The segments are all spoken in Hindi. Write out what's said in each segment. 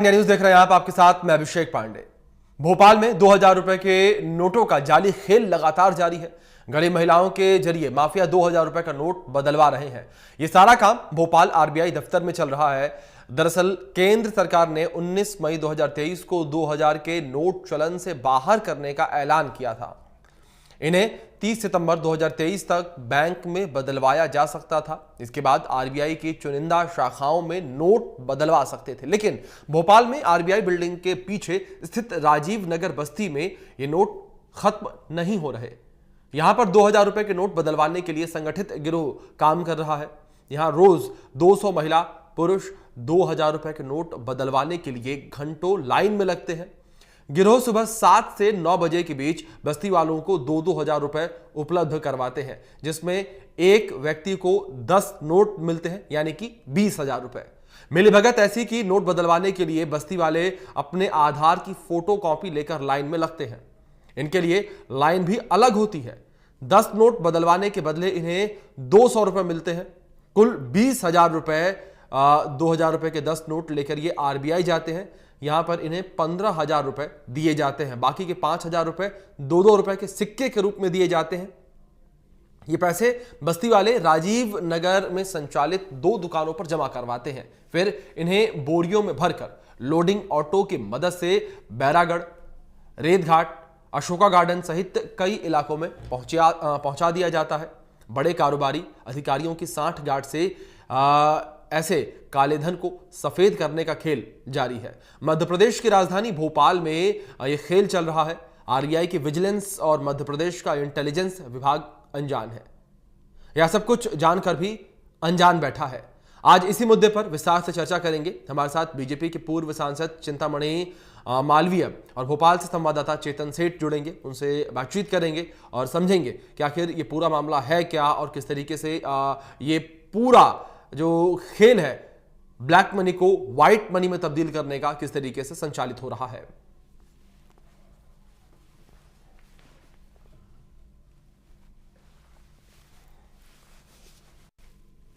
इंडिया न्यूज देख रहे हैं आप, आपके साथ मैं अभिषेक पांडे। भोपाल में 2000 रुपए के नोटों का जाली खेल लगातार जारी है। गरीब महिलाओं के जरिए माफिया 2000 रुपए का नोट बदलवा रहे हैं। यह सारा काम भोपाल आरबीआई दफ्तर में चल रहा है। दरअसल केंद्र सरकार ने 19 मई 2023 को 2000 के नोट चलन से बाहर करने का ऐलान किया था। इन्हें 30 सितंबर 2023 तक बैंक में बदलवाया जा सकता था। इसके बाद आरबीआई की चुनिंदा शाखाओं में नोट बदलवा सकते थे, लेकिन भोपाल में आरबीआई बिल्डिंग के पीछे स्थित राजीव नगर बस्ती में ये नोट खत्म नहीं हो रहे। यहां पर 2000 रुपए के नोट बदलवाने के लिए संगठित गिरोह काम कर रहा है। यहां रोज 200 महिला पुरुष 2000 रुपए के नोट बदलवाने के लिए घंटों लाइन में लगते हैं। गिरोह सुबह 7 से 9 बजे के बीच बस्ती वालों को 2-2 हजार रुपए उपलब्ध करवाते हैं, जिसमें एक व्यक्ति को 10 नोट मिलते हैं, यानी कि 20,000 रुपए। मिलीभगत ऐसी कि नोट बदलवाने के लिए बस्ती वाले अपने आधार की फोटो कॉपी लेकर लाइन में लगते हैं। इनके लिए लाइन भी अलग होती है। 10 नोट बदलवाने के बदले इन्हें 200 रुपए मिलते हैं। कुल 20,000 रुपए 2000 रुपए के 10 नोट लेकर ये आरबीआई जाते हैं। यहां पर इन्हें 15,000 रुपए दिए जाते हैं। बाकी के 5,000 रुपए 2-2 रुपए के सिक्के के रूप में दिए जाते हैं। ये पैसे बस्ती वाले राजीव नगर में संचालित 2 दुकानों पर जमा करवाते हैं। फिर इन्हें बोरियों में भरकर लोडिंग ऑटो की मदद से बैरागढ़, रेतघाट, अशोका गार्डन सहित कई इलाकों में पहुंचा दिया जाता है। बड़े कारोबारी अधिकारियों की सांठगांठ से ऐसे काले धन को सफेद करने का खेल जारी है। मध्य प्रदेश की राजधानी भोपाल में यह खेल चल रहा है। आरबीआई की विजिलेंस और मध्य प्रदेश का इंटेलिजेंस विभाग अनजान है। यह सब कुछ जानकर भी अनजान बैठा है। आज इसी मुद्दे पर विस्तार से चर्चा करेंगे। हमारे साथ बीजेपी के पूर्व सांसद चिंतामणि मालवीय और भोपाल से संवाददाता चेतन सेठ जुड़ेंगे। उनसे बातचीत करेंगे और समझेंगे कि आखिर ये पूरा मामला है क्या और किस तरीके से ये पूरा जो खेल है ब्लैक मनी को व्हाइट मनी में तब्दील करने का किस तरीके से संचालित हो रहा है।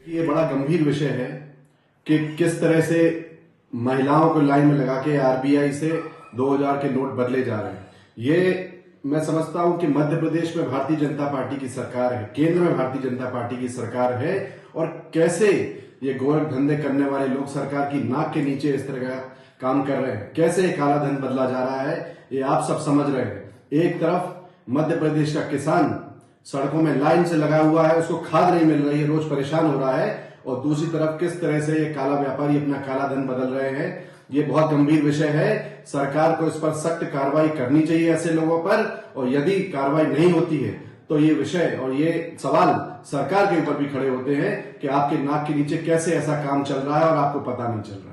ये बड़ा गंभीर विषय है कि किस तरह से महिलाओं को लाइन में लगा के आरबीआई से 2000 के नोट बदले जा रहे हैं। ये मैं समझता हूं कि मध्य प्रदेश में भारतीय जनता पार्टी की सरकार है, केंद्र में भारतीय जनता पार्टी की सरकार है, और कैसे ये गोरख धंधे करने वाले लोग सरकार की नाक के नीचे इस तरह का काम कर रहे हैं, कैसे काला धन बदला जा रहा है, ये आप सब समझ रहे हैं। एक तरफ मध्य प्रदेश का किसान सड़कों में लाइन से लगा हुआ है, उसको खाद नहीं मिल रही है, रोज परेशान हो रहा है, और दूसरी तरफ किस तरह से ये काला व्यापारी अपना काला धन बदल रहे हैं। ये बहुत गंभीर विषय है। सरकार को इस पर सख्त कार्रवाई करनी चाहिए ऐसे लोगों पर, और यदि कार्रवाई नहीं होती है तो ये विषय और ये सवाल सरकार के ऊपर भी खड़े होते हैं कि आपके नाक के नीचे कैसे ऐसा काम चल रहा है और आपको पता नहीं चल रहा है।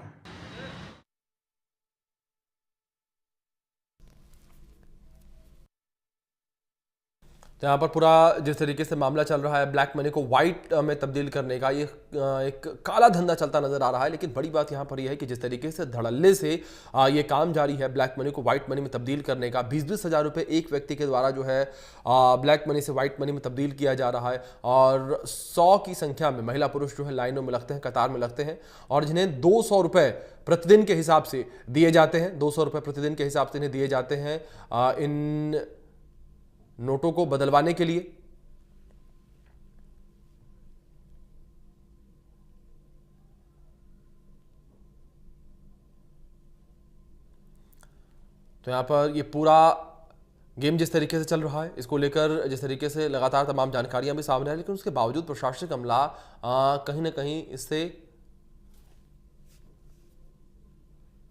तो यहाँ पर पूरा जिस तरीके से मामला चल रहा है ब्लैक मनी को व्हाइट में तब्दील करने का, ये एक काला धंधा चलता नजर आ रहा है। लेकिन बड़ी बात यहाँ पर यह है कि जिस तरीके से धड़ल्ले से ये काम जारी है ब्लैक मनी को व्हाइट मनी में तब्दील करने का, 20-20 हजार रुपये एक व्यक्ति के द्वारा जो है ब्लैक मनी से व्हाइट मनी में तब्दील किया जा रहा है। और 100 की संख्या में महिला पुरुष जो है लाइनों में लगते हैं, कतार में लगते हैं, और जिन्हें 200 रुपये प्रतिदिन के हिसाब से दिए जाते हैं। 200 रुपये प्रतिदिन के हिसाब से इन्हें दिए जाते हैं इन नोटों को बदलवाने के लिए। तो यहां पर ये पूरा गेम जिस तरीके से चल रहा है, इसको लेकर जिस तरीके से लगातार तमाम जानकारियां भी सामने आ रही है, लेकिन उसके बावजूद प्रशासनिक अमला कहीं ना कहीं इससे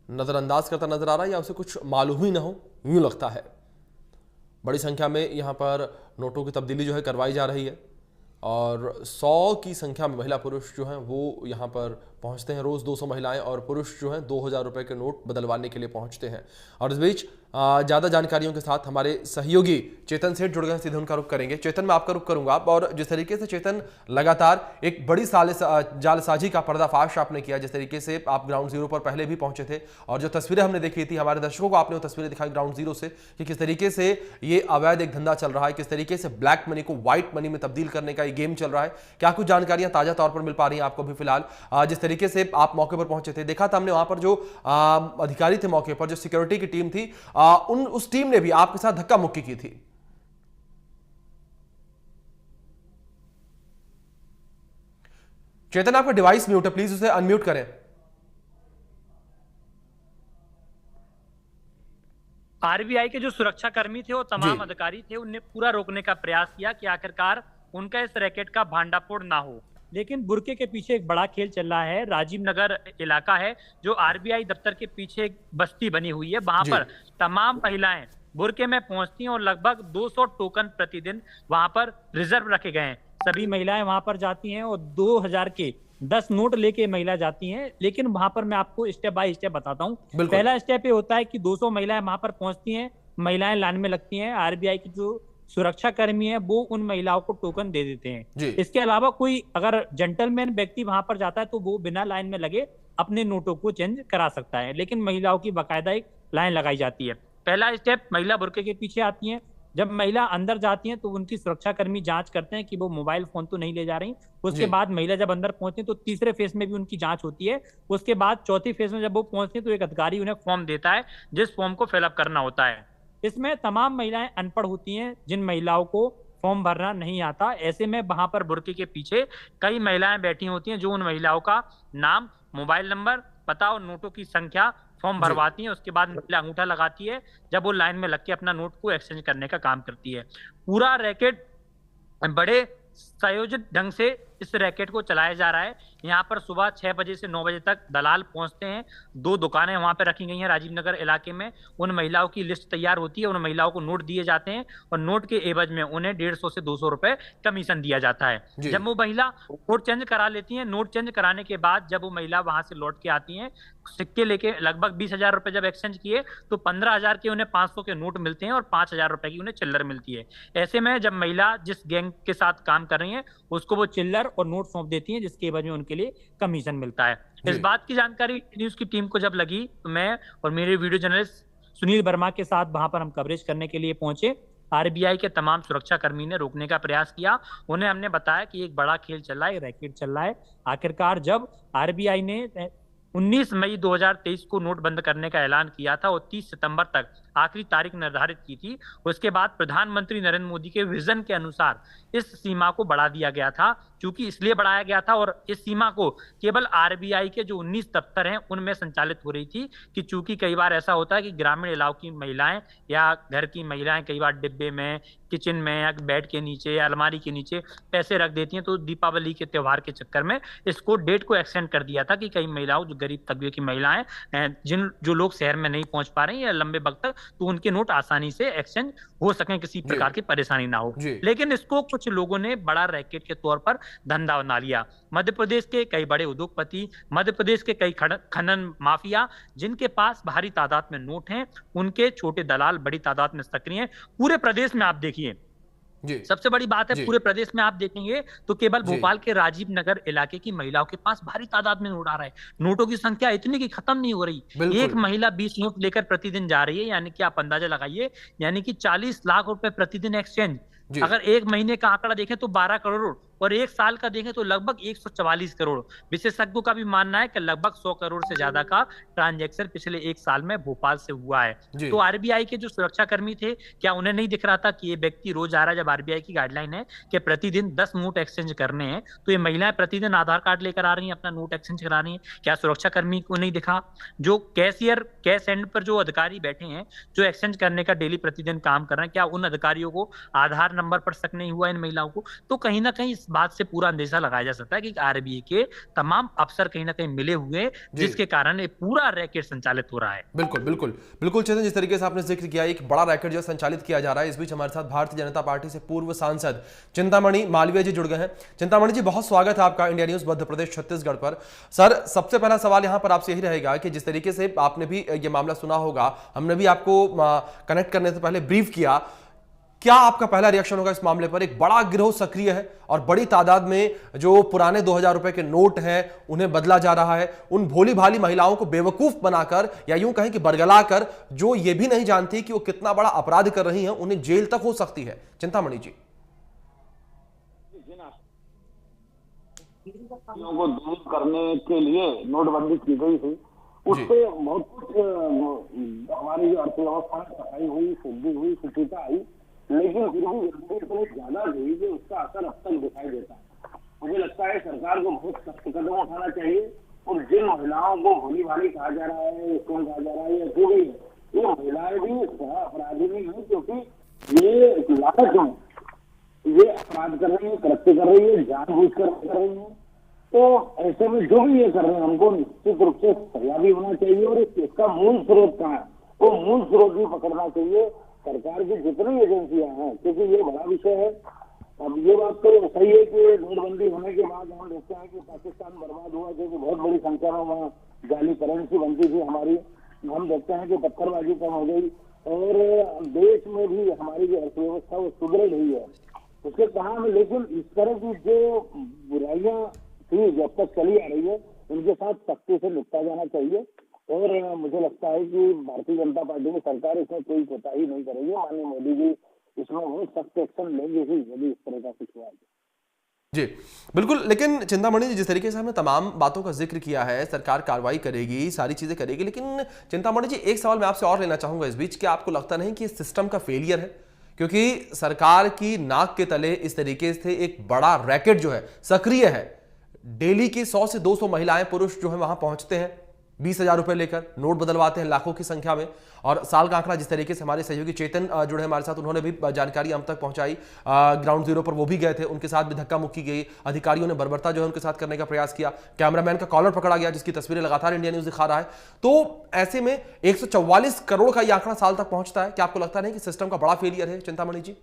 नजरअंदाज करता नजर आ रहा है, या उसे कुछ मालूम ही ना हो, यूं लगता है। बड़ी संख्या में यहाँ पर नोटों की तब्दीली जो है करवाई जा रही है, और 100 की संख्या में महिला पुरुष जो हैं वो यहाँ पर पहुँचते हैं। रोज़ 200 महिलाएं और पुरुष जो हैं 2000 रुपये के नोट बदलवाने के लिए पहुँचते हैं। और इस बीच ज़्यादा जानकारियों के साथ हमारे सहयोगी चेतन सेठ जुड़ गए, सीधे उनका रुख करेंगे। चेतन, मैं आपका रुख करूंगा। और जिस तरीके से चेतन लगातार एक बड़ी जालसाजी का पर्दाफाश आपने किया, जिस तरीके से आप ग्राउंड जीरो पर पहले भी पहुंचे थे, और जो तस्वीरें हमने देखी थी, हमारे दर्शकों को आपने वो तस्वीरें दिखाई ग्राउंड जीरो से कि किस तरीके से ये अवैध एक धंधा चल रहा है, किस तरीके से ब्लैक मनी को व्हाइट मनी में तब्दील करने का ये गेम चल रहा है। क्या कुछ जानकारियां ताजा तौर पर मिल पा रही हैं आपको भी फिलहाल, जिस तरीके से आप मौके पर पहुंचे थे, देखा था हमने वहां पर जो अधिकारी थे मौके पर, जो सिक्योरिटी की टीम थी, उस टीम ने भी आपके साथ धक्का मुक्की की थी। चेतन, आपका डिवाइस म्यूट है, प्लीज उसे अनम्यूट करें। आरबीआई के जो सुरक्षा कर्मी थे, वो तमाम अधिकारी थे, उनने पूरा रोकने का प्रयास किया कि आखिरकार उनका इस रैकेट का भांडाफोड़ ना हो। लेकिन बुरके के पीछे एक बड़ा खेल चल रहा है। राजीव नगर इलाका है जो आरबीआई दफ्तर के पीछे एक बस्ती बनी हुई है, वहां पर तमाम महिलाएं बुरके में पहुंचती हैं और लगभग 200 टोकन प्रतिदिन वहां पर रिजर्व रखे गए हैं। सभी महिलाएं वहां पर जाती हैं और 2000 के 10 नोट लेके महिला जाती हैं। लेकिन वहां पर मैं आपको स्टेप बाय स्टेप बताता हूँ। पहला स्टेप ये होता है कि 200 महिलाएं वहां पर पहुंचती हैं, महिलाएं लाइन में लगती हैं, आरबीआई की जो सुरक्षा कर्मी है वो उन महिलाओं को टोकन दे देते हैं। इसके अलावा कोई अगर जेंटलमैन व्यक्ति वहां पर जाता है तो वो बिना लाइन में लगे अपने नोटों को चेंज करा सकता है, लेकिन महिलाओं की बाकायदा एक लाइन लगाई जाती है। पहला स्टेप, महिला बुरके के पीछे आती हैं। जब महिला अंदर जाती हैं तो उनकी सुरक्षा कर्मी जांच करते हैं कि वो मोबाइल फोन तो नहीं ले जा रही। उसके बाद महिला जब अंदर पहुंचती है तो तीसरे फेज में भी उनकी जांच होती है। उसके बाद चौथी फेज में जब वो पहुंचती है तो एक अधिकारी उन्हें फॉर्म देता है, जिस फॉर्म को फिलअप करना होता है। इसमें तमाम महिलाएं अनपढ़ होती हैं, जिन महिलाओं को फॉर्म भरना नहीं आता। ऐसे में वहां पर बुरके के पीछे कई महिलाएं बैठी होती हैं जो उन महिलाओं का नाम, मोबाइल नंबर, पता और नोटों की संख्या फॉर्म भरवाती है। उसके बाद महिला अंगूठा लगाती है, जब वो लाइन में लग के अपना नोट को एक्सचेंज करने का काम करती है। पूरा रैकेट बड़े संयोजित ढंग से इस रैकेट को चलाया जा रहा है। यहाँ पर सुबह 6 बजे से 9 बजे तक दलाल पहुंचते हैं। 2 दुकानें वहां पर रखी गई हैं राजीव नगर इलाके में। उन महिलाओं की लिस्ट तैयार होती है, उन महिलाओं को नोट दिए जाते हैं और नोट के एवज में उन्हें 150 से 200 रुपए कमीशन दिया जाता है। जब वो महिला नोट चेंज करा लेती है, नोट चेंज कराने के बाद जब वो महिला वहां से लौट के आती है, सिक्के लेके लगभग 20,000 रुपए जब एक्सचेंज किए तो 15,000 के उन्हें 500 के नोट मिलते हैं और 5,000 रुपए की उन्हें चिल्लर मिलती है। ऐसे में जब महिला जिस गैंग के साथ काम कर रही है उसको वो चिल्लर और नोट सौंप देती है, जिसके एवज में उनके लिए कमीशन मिलता है। इस बात की जानकारी न्यूज की टीम को जब लगी तो मैं और मेरे वीडियो जर्नलिस्ट सुनील वर्मा के साथ वहां पर हम कवरेज करने के लिए पहुंचे। आरबीआई के तमाम सुरक्षा कर्मी ने रोकने का प्रयास किया। उन्हें हमने बताया कि एक बड़ा खेल चल रहा है, रैकेट चल रहा है। आखिरकार जब आरबीआई ने 19 मई 2023 को नोट बंद करने का ऐलान किया था और 30 सितंबर तक आखिरी तारीख निर्धारित की थी, उसके बाद प्रधानमंत्री नरेंद्र मोदी के विजन के अनुसार इस सीमा को बढ़ा दिया गया था। क्योंकि इसलिए बढ़ाया गया था और इस सीमा को केवल आरबीआई के जो 19 दफ्तर हैं उनमें संचालित हो रही थी कि चूंकि कई बार ऐसा होता है कि ग्रामीण इलाकों की महिलाएं या घर की महिलाएं कई बार डिब्बे में, किचन में या बेड के नीचे या अलमारी के नीचे पैसे रख देती हैं। तो दीपावली के त्योहार के चक्कर में इसको डेट को एक्सटेंड कर दिया था कि कई महिलाओं, जो गरीब तबके की महिलाएं, जो लोग शहर में नहीं पहुंच पा रही या लंबे वक्त तक, तो उनके नोट आसानी से एक्सचेंज हो सके, किसी प्रकार की परेशानी ना हो। लेकिन इसको कुछ लोगों ने बड़ा रैकेट के तौर पर धंधा बना लिया। मध्य प्रदेश के कई बड़े उद्योगपति, मध्य प्रदेश के कई खनन माफिया, जिनके पास भारी तादाद में नोट हैं, उनके छोटे दलाल बड़ी तादाद में सक्रिय हैं। पूरे प्रदेश में आप देखिए, सबसे बड़ी बात है, पूरे प्रदेश में आप देखेंगे तो केवल भोपाल के राजीव नगर इलाके की महिलाओं के पास भारी तादाद में नोट आ रहा है। नोटों की संख्या इतनी की खत्म नहीं हो रही। एक महिला 20 नोट लेकर प्रतिदिन जा रही है, यानी कि आप अंदाजा लगाइए, यानी कि 40 लाख रुपए प्रतिदिन एक्सचेंज। अगर एक महीने का आंकड़ा देखें तो 12 करोड़ और एक साल का देखें तो लगभग 144 करोड़। विशेषज्ञों का भी मानना है कि लगभग 100 करोड़ से ज्यादा का ट्रांजैक्शन पिछले एक साल में भोपाल से हुआ है। तो आरबीआई के जो सुरक्षा कर्मी थे, क्या उन्हें नहीं दिख रहा था कि ये व्यक्ति रोज आ रहा है? जब आरबीआई की गाइडलाइन है कि प्रतिदिन 10 नोट एक्सचेंज करने हैं, तो ये महिलाएं प्रतिदिन आधार कार्ड लेकर आ रही हैं, अपना नोट एक्सचेंज करा रही हैं। क्या सुरक्षा कर्मी को नहीं दिखा? जो कैशियर, कैश एंड पर जो अधिकारी बैठे हैं, जो एक्सचेंज करने का डेली प्रतिदिन काम कर रहे हैं, क्या उन अधिकारियों को आधार नंबर पर शक नहीं हुआ इन महिलाओं को? तो कहीं ना कहीं इस बात से पूरा अंदेशा लगाया जा सकता है कि आरबीआई के तमाम अफसर कहीं ना कहीं मिले हुए, जिसके कारण ये पूरा रैकेट संचालित हो रहा है। बिल्कुल बिल्कुल बिल्कुल चेतन, जिस तरीके से आपने जिक्र किया, एक बड़ा रैकेट जो संचालित किया जा रहा है। इस बीच हमारे साथ भारतीय जनता पार्टी से पूर्व सांसद चिंतामणि मालवीय जी जुड़ गए हैं। चिंतामणि जी, बहुत स्वागत है आपका इंडिया न्यूज मध्य प्रदेश छत्तीसगढ़ पर। सर, सबसे पहला सवाल यहां पर आपसे यही रहेगा कि जिस तरीके से आपने भी ये मामला सुना होगा, हमने भी आपको कनेक्ट करने से पहले ब्रीफ किया, क्या आपका पहला रिएक्शन होगा इस मामले पर? एक बड़ा गिरोह सक्रिय है और बड़ी तादाद में जो पुराने 2000 रुपए के नोट हैं उन्हें बदला जा रहा है, उन भोली भाली महिलाओं को बेवकूफ बनाकर या यूं कहें कि बरगलाकर, जो ये भी नहीं जानती कि वो कितना बड़ा अपराध कर रही हैं, उन्हें जेल तक हो सकती है। चिंतामणि जी। को दूर करने के लिए नोटबंदी की गई थी, उससे बहुत कुछ हमारी जो अर्थव्यवस्था में सफाई हुई, शुद्धि हुई, शुचिता आई, लेकिन फिर भी इतनी ज्यादा हुई कि उसका असर अब तक दिखाई देता है। मुझे लगता है सरकार को बहुत सख्त कदम उठाना चाहिए और जिन महिलाओं को भोली भाली कहा जा रहा है, कौन कहा जा रहा है, हो गई है, ये महिलाएं भी अपराधी नहीं है, क्योंकि ये लालच है, ये अपराध कर रही है, कृत्य कर रही है, जानबूझ कर रही है। तो ऐसे में जो भी ये कर रहे हैं उनको निश्चित रूप से सजा भी होना चाहिए और इसका मूल स्रोत कहाँ है वो मूल स्रोत भी पकड़ना चाहिए। सरकार की जितनी एजेंसियां हैं, क्योंकि ये बड़ा विषय है। अब ये बात तो सही है कि नोटबंदी होने के बाद हम देखते हैं कि पाकिस्तान बर्बाद हुआ, क्योंकि बहुत बड़ी संख्या में वहाँ जाली करेंसी बनती थी हमारी। हम देखते हैं कि पत्थरबाजी कम हो गई और देश में भी हमारी जो अर्थव्यवस्था वो सुदृढ़ हुई है। उसके कहा में लेकिन इस तरह की जो बुराइयां थी जब तक चली आ रही है, उनके साथ सख्ती से निपटा जाना चाहिए और मुझे लगता है कि भारतीय जनता पार्टी की सरकार इसमें कोई कोताही नहीं करेगी। माननीय मोदी जी इसमें वो सख्त एक्शन लेंगे ही यदि इस तरह का कुछ हुआ। जी बिल्कुल, लेकिन चिंतामणि जी, जिस तरीके से हमने तमाम बातों का जिक्र किया है, सरकार कार्रवाई करेगी, सारी चीजें करेगी, लेकिन चिंतामणि जी एक सवाल मैं आपसे और लेना चाहूंगा इस बीच कि आपको लगता नहीं कि सिस्टम का फेलियर है? क्योंकि सरकार की नाक के तले इस तरीके से एक बड़ा रैकेट जो है सक्रिय है। डेली की 100 से 200 महिलाएं पुरुष जो है वहां पहुंचते हैं, 20,000 रुपए लेकर नोट बदलवाते हैं लाखों की संख्या में। और साल का आंकड़ा जिस तरीके से हमारे सहयोगी चेतन जुड़े हमारे साथ, उन्होंने भी जानकारी हम तक पहुंचाई। ग्राउंड जीरो पर वो भी गए थे, उनके साथ भी धक्का मुक्की गई, अधिकारियों ने बर्बरता जो है उनके साथ करने का प्रयास किया, कैमरामैन का कॉलर पकड़ा गया जिसकी तस्वीरें लगातार इंडिया न्यूज दिखा रहा है। तो ऐसे में 144 करोड़ का यह आंकड़ा साल तक पहुंचता है। क्या आपको लगता नहीं कि सिस्टम का बड़ा फेलियर है चिंतामणि जी?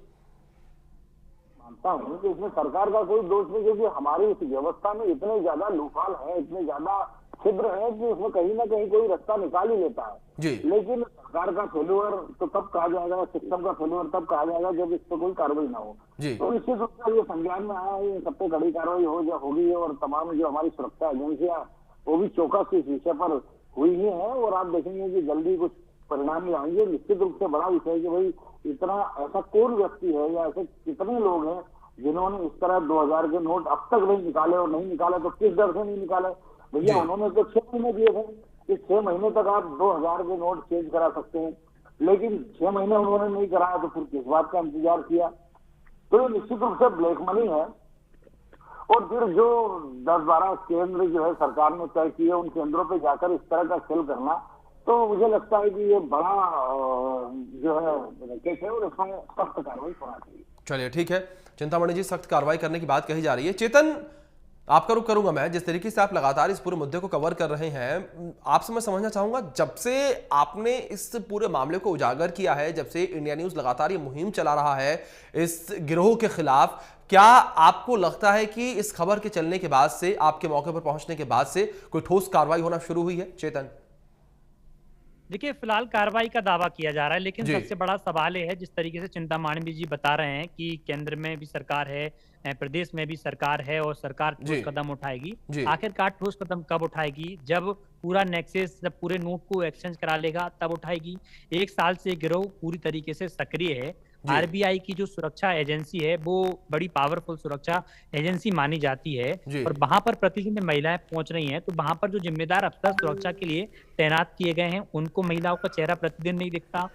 मानता हूँ कि इसमें सरकार का कोई दोष नहीं, क्योंकि हमारी इस व्यवस्था में इतने ज्यादा लूफाल है, इतने ज्यादा छिद्र है कि उसमें कहीं ना कहीं कोई रास्ता निकाल ही लेता है जी। लेकिन सरकार का फेल्यूर तो तब कहा जाएगा, सिस्टम का फेल्यूर तब कहा जाएगा जब इस पर कोई कार्रवाई ना हो। तो निश्चित रूप से ये संज्ञान में आया है, सब पे कड़ी कार्रवाई होगी और तमाम जो हमारी सुरक्षा एजेंसियां वो भी चौकस इस विषय पर हुई ही है और आप देखेंगे कि जल्दी कुछ परिणाम भी आएंगे। निश्चित रूप से बड़ा विषय है कि भाई इतना ऐसा कौन व्यक्ति है या ऐसे कितने लोग हैं जिन्होंने इस तरह 2000 के नोट अब तक नहीं निकाले, और नहीं निकाले तो किस डर से नहीं निकाले। भैया उन्होंने तो 6 महीने दिए थे कि 6 महीने तक आप 2000 के नोट चेंज करा सकते हैं, लेकिन 6 महीने उन्होंने नहीं कराया तो फिर किस बात का इंतजार किया। तो ये निश्चित रूप से ब्लैक मनी है। और फिर जो 10-12 केंद्र जो है सरकार ने तय किए, उन केंद्रों पे जाकर इस तरह का खेल करना, तो मुझे लगता है कि ये बड़ा जो है रैकेट है और इसमें सख्त कार्रवाई होना चाहिए। चलिए ठीक है चिंतामणि जी, सख्त कार्रवाई करने की बात कही जा रही है। चेतन, आपका रुख करूंगा मैं, जिस तरीके से आप लगातार इस पूरे मुद्दे को कवर कर रहे हैं, आपसे मैं समझना चाहूंगा, जब से आपने इस पूरे मामले को उजागर किया है, जब से इंडिया न्यूज लगातार ये मुहिम चला रहा है इस गिरोह के खिलाफ, क्या आपको लगता है कि इस खबर के चलने के बाद से, आपके मौके पर पहुंचने के बाद से कोई ठोस कार्रवाई होना शुरू हुई है? चेतन, देखिए फिलहाल कार्रवाई का दावा किया जा रहा है, लेकिन सबसे बड़ा सवाल ये है, जिस तरीके से चिंतामणि जी बता रहे हैं कि केंद्र में भी सरकार है, प्रदेश में भी सरकार है और सरकार ठोस कदम उठाएगी। आखिरकार ठोस कदम कब उठाएगी? जब पूरा नेक्सस, जब पूरे नोट को एक्सचेंज करा लेगा तब उठाएगी। 1 साल से गिरोह पूरी तरीके से सक्रिय है। आरबीआई की जो सुरक्षा एजेंसी है वो बड़ी पावरफुल सुरक्षा एजेंसी मानी जाती है और वहां पर प्रतिदिन महिलाएं पहुंच रही हैं, तो वहां पर जो जिम्मेदार अफसर सुरक्षा के लिए तैनात किए गए हैं उनको महिलाओं का चेहरा प्रतिदिन नहीं दिखता।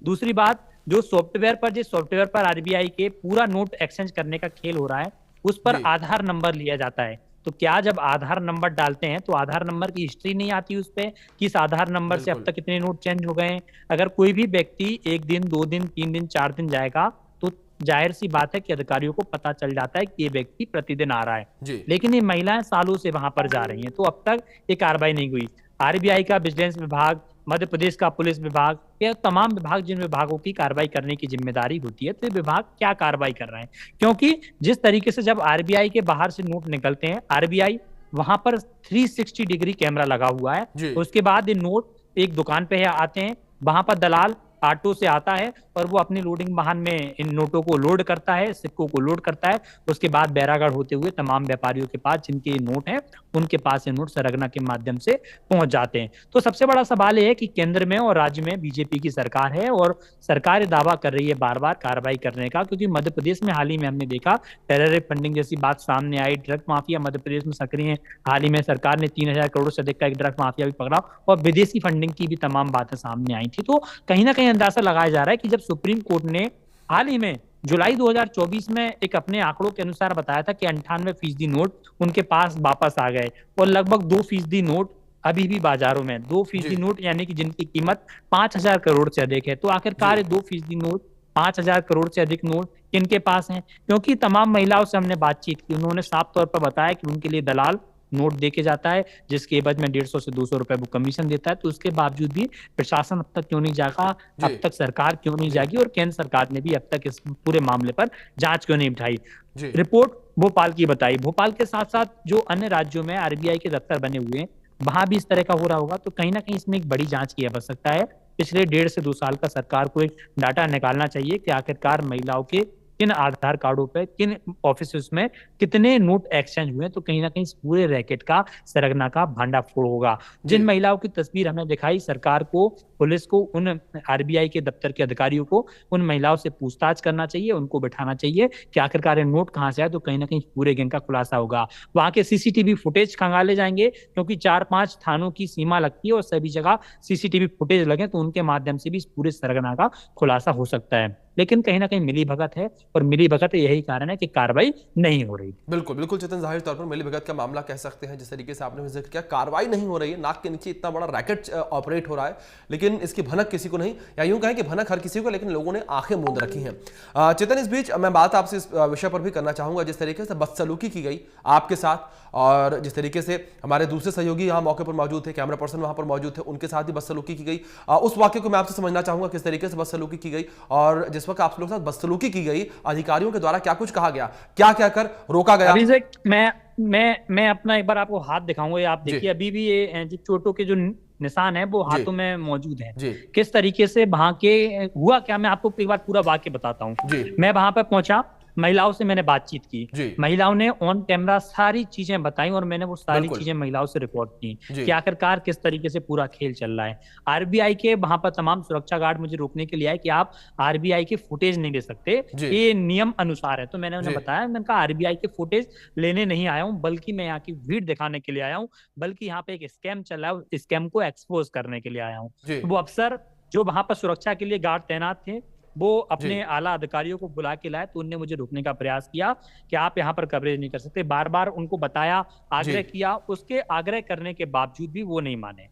दूसरी बात, जो जिस सॉफ्टवेयर पर आरबीआई के पूरा नोट एक्सचेंज करने का खेल हो रहा है, उस पर आधार नंबर लिया जाता है। तो क्या जब आधार नंबर डालते हैं तो आधार नंबर की हिस्ट्री नहीं आती उस पे कि इस आधार नंबर से अब तक कितने नोट चेंज हो गए हैं? अगर कोई भी व्यक्ति 1 दिन, 2 दिन, 3 दिन, 4 दिन जाएगा तो जाहिर सी बात है कि अधिकारियों को पता चल जाता है कि ये व्यक्ति प्रतिदिन आ रहा है। लेकिन ये महिलाएं सालों से वहां पर जा रही हैं, तो अब तक ये कार्रवाई नहीं हुई। आरबीआई का विजिलेंस विभाग, मध्य प्रदेश का पुलिस विभाग, या तमाम विभाग जिन विभागों की कार्रवाई करने की जिम्मेदारी होती है, तो ये विभाग क्या कार्रवाई कर रहे हैं? क्योंकि जिस तरीके से जब आरबीआई के बाहर से नोट निकलते हैं, आरबीआई वहां पर 360 डिग्री कैमरा लगा हुआ है। उसके बाद ये नोट एक दुकान पे आते हैं, वहां पर दलाल ऑटो से आता है और वो अपनी लोडिंग वाहन में इन नोटों को लोड करता है, सिक्कों को लोड करता है। उसके बाद बैरागढ़ होते हुए तमाम व्यापारियों के पास जिनके नोट हैं उनके पास ये नोट सरगना के माध्यम से पहुंच जाते हैं। तो सबसे बड़ा सवाल ये है कि केंद्र में और राज्य में बीजेपी की सरकार है और सरकार दावा कर रही है बार बार कार्रवाई करने का, क्योंकि मध्य प्रदेश में हाल ही में हमने देखा टेररिस्ट फंडिंग जैसी बात सामने आई, ड्रग माफिया मध्य प्रदेश में सक्रिय है। हाल ही में सरकार ने 3000 करोड़ से अधिक का एक ड्रग माफिया भी पकड़ा और विदेशी फंडिंग की भी तमाम बातें सामने आई थी। तो कहीं ना कहीं अंदाजा लगाया जा रहा है कि जब सुप्रीम कोर्ट ने हाल ही में जुलाई 2024 में एक अपने आंकड़ों के अनुसार बताया था कि 98% नोट उनके पास वापस आ गए और लगभग 2% नोट अभी भी बाजारों में, 2% नोट यानी कि जिनकी कीमत 5000 करोड़ से अधिक है। तो आखिरकार 2% नोट, 5000 करोड़ से अधिक नोट किनके पास हैं? क्योंकि तमाम महिलाओं से हमने बातचीत की, उन्होंने साफ तौर पर बताया कि उनके लिए दलाल नोट देके जाता है जिसके एवज में 150 से 200 रुपए वो कमीशन देता है। तो उसके बावजूद भी प्रशासन अब तक क्यों नहीं जागा, अब तक सरकार क्यों नहीं जागी और केंद्र सरकार ने भी अब तक इस पूरे मामले पर जांच क्यों नहीं उठाई? रिपोर्ट भोपाल की बताई। भोपाल के साथ साथ जो अन्य राज्यों में आरबीआई के दफ्तर बने हुए हैं वहां भी इस तरह का हो रहा होगा। तो कहीं ना कहीं इसमें एक बड़ी जांच की आवश्यकता है। पिछले 1.5 से 2 साल का सरकार को एक डाटा निकालना चाहिए कि आखिरकार महिलाओं के किन आधार कार्डों पे, किन ऑफिस में कितने नोट एक्सचेंज हुए। तो कहीं ना कहीं इस पूरे रैकेट का सरगना का भांडाफोड़ होगा। जिन महिलाओं की तस्वीर हमने दिखाई, सरकार को, पुलिस को, उन आरबीआई के दफ्तर के अधिकारियों को उन महिलाओं से पूछताछ करना चाहिए, उनको बैठाना चाहिए कि आखिरकार नोट कहां से आए। तो कहीं ना कहीं पूरे गैंग का खुलासा होगा। वहां के सीसीटीवी फुटेज खंगाले जाएंगे क्योंकि 4-5 थानों की सीमा लगती है और सभी जगह सीसीटीवी फुटेज लगे तो उनके माध्यम से भी इस पूरे सरगना का खुलासा हो सकता है। लेकिन कहीं ना कहीं मिली भगत है और मिली भगत यही कारण है कि कार्रवाई नहीं हो रही। बिल्कुल बिल्कुल चेतन, जाहिर तौर पर मिली भगत का मामला कह सकते हैं। जिस तरीके से आपने जिक्र किया, कार्रवाई नहीं हो रही है, नाक के नीचे इतना बड़ा रैकेट ऑपरेट हो रहा है लेकिन इसकी भनक किसी को नहीं, या यूं कहें कि भनक हर किसी को, लेकिन लोगों ने आंखें मूंद रखी हैं। चेतन, इस बीच मैं बात आपसे इस विषय पर भी करना चाहूंगा, जिस तरीके से बदसलूकी की गई आपके साथ और जिस तरीके से हमारे दूसरे सहयोगी यहाँ मौके पर मौजूद थे, कैमरा पर्सन वहां पर मौजूद थे, उनके साथ भी बदसलूकी की गई। उस वाक्य को मैं आपसे समझना चाहूंगा किस तरीके से बदसलूकी की गई और जिस वक्त आप लोगों के साथ बदसलूकी की गई अधिकारियों के द्वारा क्या कुछ कहा गया, क्या क्या कर रोका गया? अभिषेक, मैं अपना एक बार आपको हाथ दिखाऊंगा। आप देखिए अभी भी ये जो चोटों के जो निशान है वो हाथों में मौजूद है। किस तरीके से वहां के हुआ क्या, मैं आपको एक बार पूरा वाक्य बताता हूँ। मैं वहां पर पहुंचा, महिलाओं से मैंने बातचीत की, महिलाओं ने ऑन कैमरा सारी चीजें बताई और मैंने वो सारी चीजें महिलाओं से रिकॉर्ड की कि आखिरकार किस तरीके से पूरा खेल चल रहा है। आरबीआई के वहां पर तमाम सुरक्षा गार्ड मुझे रोकने के लिए आए कि आप आरबीआई के फुटेज नहीं ले सकते, ये नियम अनुसार है। तो मैंने उन्हें बताया, मैंने कहा आरबीआई के फुटेज लेने नहीं आया हूँ बल्कि मैं यहाँ की भीड़ दिखाने के लिए आया हूँ, बल्कि यहाँ पे एक स्कैम चल रहा है, उस स्कैम को एक्सपोज करने के लिए आया हूँ। वो अफसर जो वहां पर सुरक्षा के लिए गार्ड तैनात थे वो अपने आला अधिकारियों को बुला के लाए तो उनने मुझे रोकने का प्रयास किया कि आप यहाँ पर कवरेज नहीं कर सकते। बार बार उनको बताया, आग्रह किया, उसके आग्रह करने के बावजूद भी वो नहीं माने।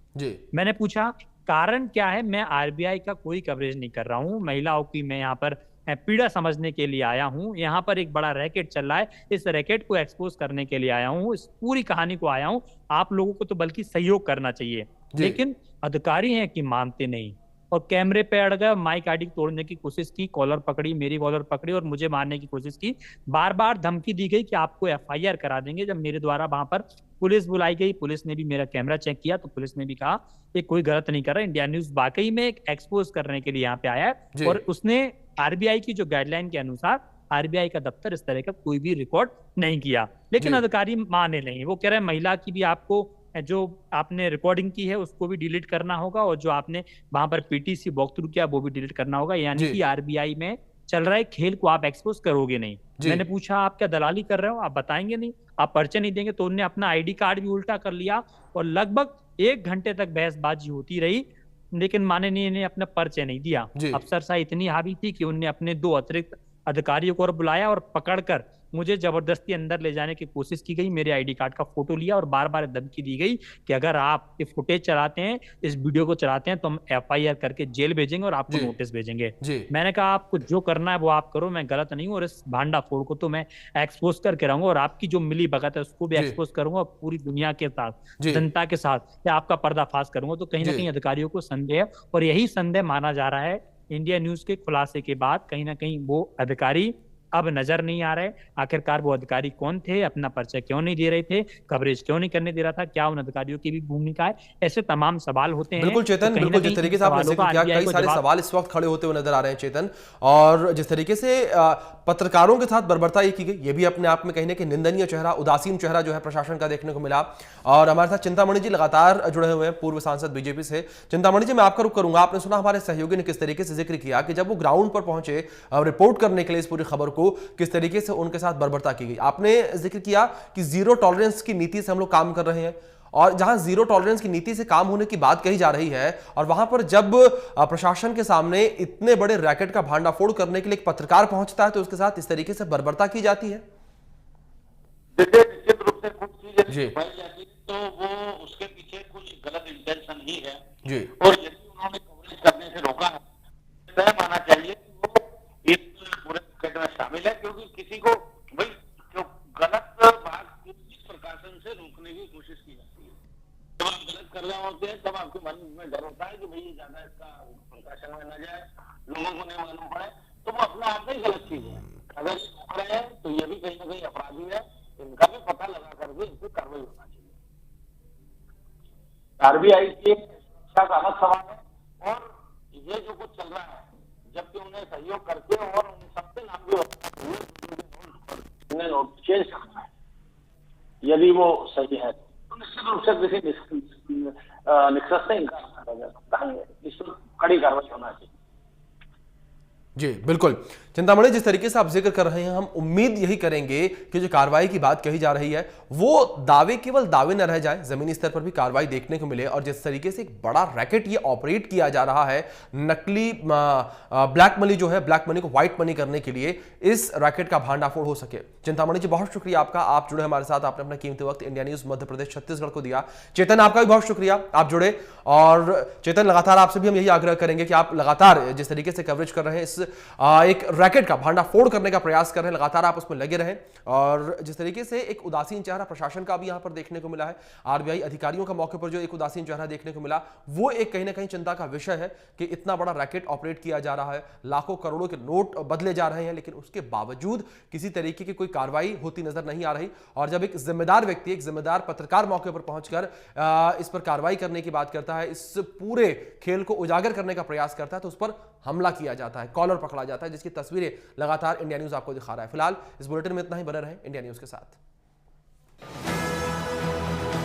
मैंने पूछा कारण क्या है? मैं आरबीआई का कोई कवरेज नहीं कर रहा हूँ, महिलाओं की मैं यहाँ पर पीड़ा समझने के लिए आया हूँ। यहाँ पर एक बड़ा रैकेट चल रहा है, इस रैकेट को एक्सपोज करने के लिए आया हूँ, इस पूरी कहानी को आया हूँ। आप लोगों को तो बल्कि सहयोग करना चाहिए, लेकिन अधिकारी हैं कि मानते नहीं और कैमरे पे अड़ गए, माइक आईडी तोड़ने की कोशिश की, कॉलर पकड़ी, मेरी कॉलर पकड़ी और मुझे मारने की कोशिश की। बार बार धमकी दी गई कि आपको एफआईआर करा देंगे। जब मेरे द्वारा वहां पर पुलिस बुलाई गई, पुलिस ने भी मेरा कैमरा चेक किया तो पुलिस ने भी कहा कि कोई गलत नहीं कर रहा, इंडिया न्यूज वाकई में एक एक्सपोज करने के लिए यहाँ पे आया है और उसने आरबीआई की जो गाइडलाइन के अनुसार आरबीआई का दफ्तर इस तरह का कोई भी रिकॉर्ड नहीं किया। लेकिन अधिकारी माने नहीं, वो कह रहे हैं महिला की भी आपको जो आपने रिकॉर्डिंग की है उसको भी डिलीट करना होगा और जो आपने वहां पर पीटीसी वॉक थ्रू किया वो भी डिलीट करना होगा, यानी कि आरबीआई में चल रहा है खेल को आप एक्सपोज करोगे नहीं। मैंने पूछा आप क्या दलाली कर रहे हो, आप बताएंगे नहीं, आप पर्चे नहीं देंगे? तो उन्होंने अपना आईडी कार्ड भी उल्टा कर लिया और लगभग 1 घंटे तक बहसबाजी होती रही, लेकिन माने नहीं, इन्हें अपना पर्चे नहीं दिया। अफसरशाही इतनी हावी थी कि उन्होंने अपने 2 अतिरिक्त अधिकारियों को और बुलाया और पकड़कर मुझे जबरदस्ती अंदर ले जाने की कोशिश की गई, मेरे आईडी कार्ड का फोटो लिया और बार बार धमकी दी गई कि अगर आप ये फुटेज चलाते हैं, इस वीडियो को चलाते हैं तो हम एफआईआर करके जेल भेजेंगे और आपको नोटिस भेजेंगे। मैंने कहा आपको जो करना है वो आप करो, मैं गलत नहीं हूँ और इस भांडाफोड़ को तो मैं एक्सपोज करके रहूंगा और आपकी जो मिली भगत है उसको भी एक्सपोज करूंगा और पूरी दुनिया के साथ, जनता के साथ आपका पर्दाफाश करूंगा। तो कहीं ना कहीं अधिकारियों को संदेह है और यही संदेह माना जा रहा है इंडिया न्यूज के खुलासे के बाद। कहीं ना कहीं वो अधिकारी अब नजर नहीं आ रहे। आखिरकार वो अधिकारी कौन थे, अपना परिचय क्यों नहीं दे रहे थे, कवरेज क्यों नहीं करने दे रहा था, क्या उन अधिकारियों की भी भूमिका है, ऐसे तमाम सवाल होते हैं। बिल्कुल चेतन, तो कहीं ना बिल्कुल जिस कहीं इन तरीके से आपने सवालों जिक्र का किया, आरबीआई कई को सारे जवाब सवाल इस वक्त खड़े होते हुए नजर आ रहे हैं चेतन। और जिस तरीके से पत्रकारों के साथ बर्बरता ये की गई, ये भी अपने आप में कहीं ना कहीं निंदनीय चेहरा, उदासीन चेहरा जो है प्रशासन का देखने को मिला। और हमारे साथ चिंतामणि जी लगातार जुड़े हुए हैं, पूर्व सांसद बीजेपी से। चिंतामणि जी, मैं आपका रुख करूंगा। आपने सुना हमारे सहयोगी ने किस तरीके से जिक्र किया कि जब वो ग्राउंड पर पहुंचे रिपोर्ट करने के लिए इस पूरी खबर को, किस तरीके से उनके साथ बर्बरता की गई। आपने जिक्र किया कि जीरो टॉलरेंस की नीति से हम लोग काम कर रहे हैं, और जहां जीरो टॉलरेंस की नीति से काम होने की बात कही जा रही है, और वहां पर जब प्रशासन के सामने इतने बड़े रैकेट का भांडाफोड़ करने के लिए एक पत्रकार पहुंचता है, तो उसके साथ इस तरीके से बर्बरता की जाती है। देखिए, निश्चित रूप से कुछ चीजें जी छुपाई जाती है तो वो उसके पीछे कुछ गलत इंटेंशन ही है। जी और यदि उन्होंने कवरेज करने से रोका है, तय माना चाहिए कि वो इस पूरे पैकेट में शामिल है, क्योंकि किसी को भाई जो गलत बात इस प्रकाशन से रोकने की कोशिश की जाती है। जब आप गलत कर रहे होते हैं तब आपके मन में डर होता है कि भाई ये ज्यादा इसका प्रकाशन में न जाए, लोगों को नहीं मालूम पड़े, तो वो अपने आप में ही गलत चीज है। अगर ये रोक रहे हैं तो ये भी कहीं ना कहीं अपराधी है, इनका भी पता लगा करके इस पर कार्रवाई होना चाहिए। आरबीआई की शिक्षा का अलग सवाल है, और ये जो कुछ चल रहा है, जबकि उन्हें सहयोग करके और उन सबसे नाम भी उन्हें नोट चेंज करना है, यदि वो सही है तो निश्चित रूप से किसी निष्कर्ष से इनकार करा जा सकता है। इस पर कड़ी कार्रवाई होना चाहिए। जी बिल्कुल चिंतामणि, जिस तरीके से आप जिक्र कर रहे हैं, हम उम्मीद यही करेंगे कि जो कार्रवाई की बात कही जा रही है वो दावे केवल दावे न रह जाए, जमीनी स्तर पर भी कार्रवाई देखने को मिले। और जिस तरीके से एक बड़ा रैकेट ये ऑपरेट किया जा रहा है, नकली ब्लैक मनी जो है, ब्लैक मनी को व्हाइट मनी करने के लिए, इस रैकेट का भांडाफोड़ हो सके। चिंतामणि जी, बहुत शुक्रिया आपका, आप जुड़े हमारे साथ, आपने अपना कीमती वक्त इंडिया न्यूज मध्य प्रदेश छत्तीसगढ़ को दिया। चेतन, आपका भी बहुत शुक्रिया, आप जुड़े। और चेतन, लगातार आपसे भी हम यही आग्रह करेंगे कि आप लगातार जिस तरीके से कवरेज कर रहे हैं, इस एक रैकेट का भांडाफोड़ करने का प्रयास कर रहे हैं, लगातार आप उसमें लगे रहें। और जिस तरीके से एक उदासीन चेहरा प्रशासन का भी यहां पर देखने को मिला है, आरबीआई अधिकारियों का मौके पर जो एक उदासीन चेहरा देखने को मिला, वो एक कहीं ना कहीं चिंता का विषय है कि इतना बड़ा रैकेट ऑपरेट किया जा रहा है, लाखों करोड़ों के नोट बदले जा रहे हैं, लेकिन उसके बावजूद किसी तरीके की कोई कार्रवाई होती नजर नहीं आ रही। और जब एक जिम्मेदार व्यक्ति, एक जिम्मेदार पत्रकार मौके पर पहुंचकर इस पर कार्रवाई करने की बात करता है, इस पूरे खेल को उजागर करने का प्रयास करता है, तो उस पर हमला किया जाता है, कॉलर पकड़ा जाता है, जिसकी तस्वीरें लगातार इंडिया न्यूज आपको दिखा रहा है। फिलहाल इस बुलेटिन में इतना ही, बने रहें इंडिया न्यूज के साथ।